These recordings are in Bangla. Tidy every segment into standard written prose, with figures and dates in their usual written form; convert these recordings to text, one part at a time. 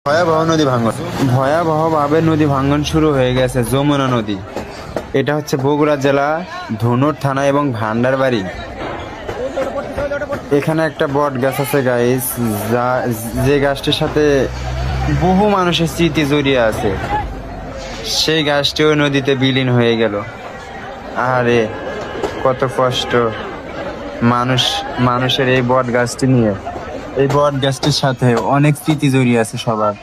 ভয়াবহ নদী ভাঙ্গন, ভয়াবহভাবে নদী ভাঙ্গন শুরু হয়ে গেছে যমুনা নদী। এটা হচ্ছে বগুড়া জেলা ধুনট থানা এবং ভান্ডারবাড়ি। এখানে একটা বট গাছ আছে গাইস, যে গাছটির সাথে বহু মানুষের স্মৃতি জড়িয়ে আছে। সেই গাছটিও নদীতে বিলীন হয়ে গেল। আরে কত কষ্ট মানুষের এই বট গাছটি নিয়ে। এই বট গাছটির সাথে অনেক স্মৃতি জড়িয়ে আছে সবার।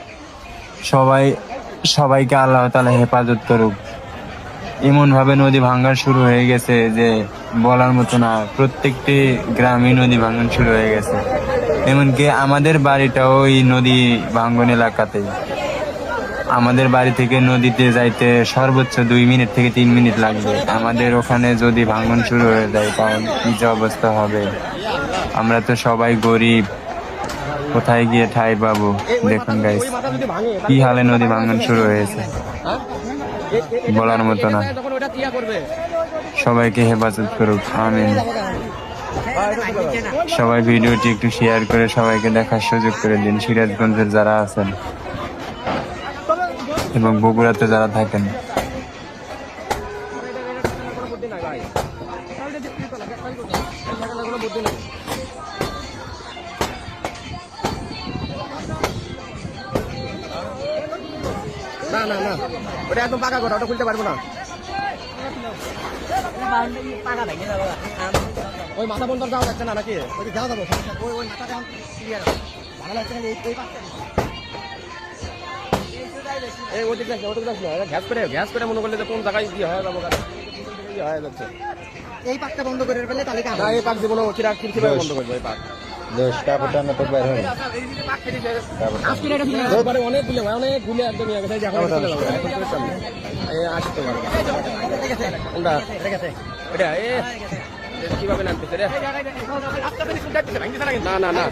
সবাইকে আল্লাহ তাআলা হেফাজত করুক। এমন ভাবে নদী ভাঙ্গন শুরু হয়ে গেছে যে বলার মতো না। প্রত্যেকটি গ্রামে নদী ভাঙ্গন শুরু হয়ে গেছে। এমনকি আমাদের বাড়িটাও ওই নদী ভাঙ্গন এলাকাতেই। আমাদের বাড়ি থেকে নদীতে যাইতে সর্বোচ্চ 2 মিনিট থেকে 3 মিনিট লাগবে। আমাদের ওখানে যদি ভাঙ্গন শুরু হয়ে যায় তখন কি যে অবস্থা হবে। আমরা তো সবাই গরিব, কোথায় গিয়ে ঠাঁই পাবো। দেখুন গাইস কি হালে নদী ভাঙ্গন শুরু হয়েছে, বলার মতো না। সবাইকে হেফাজত করুক, আমিন। সবাই ভিডিওটি একটু শেয়ার করে সবাইকে দেখার সুযোগ করে দিন, সিরাজগঞ্জের যারা আছেন এবং বগুড়াতে যারা থাকেন। না না না, ওটা একদম পাকা করা, ওটা খুলতে পারবো না। ওই মাথা বন্ধ যাওয়া যাচ্ছে না নাকি? ওই যাওয়া যাবো, ওই মাথাটা ভালো লাগছে না। এই ওদিক যাচ্ছে, ওদিক যাচ্ছে না, ঘ্যাস করে মনে করলে কোন জায়গায় দিয়ে হয়ে যাবো, হয়ে যাচ্ছে। এই পাকটা বন্ধ করে ফেলে তাহলে এই পাক জীবনে কিভাবে বন্ধ করবো? এই পাক অনেক গুলে একদম কিভাবে নামতেছে রে? না না না,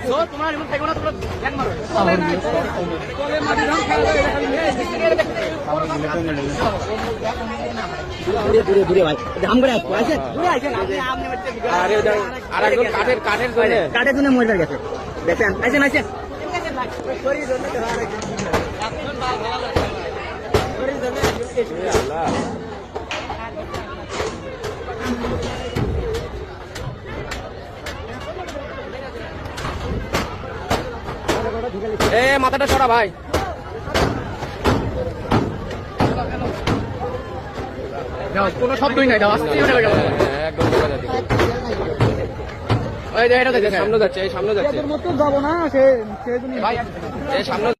দূরে ভাই দাম করে কাঠের জন্য মজা গেছে। দেখেন আইসেন আইসেন এ মাথাটা সরা ভাই। কোনো শব্দই নাই, একদম সামনে যাচ্ছে, এই সামনে যাচ্ছে, যাবো না সে সামনে।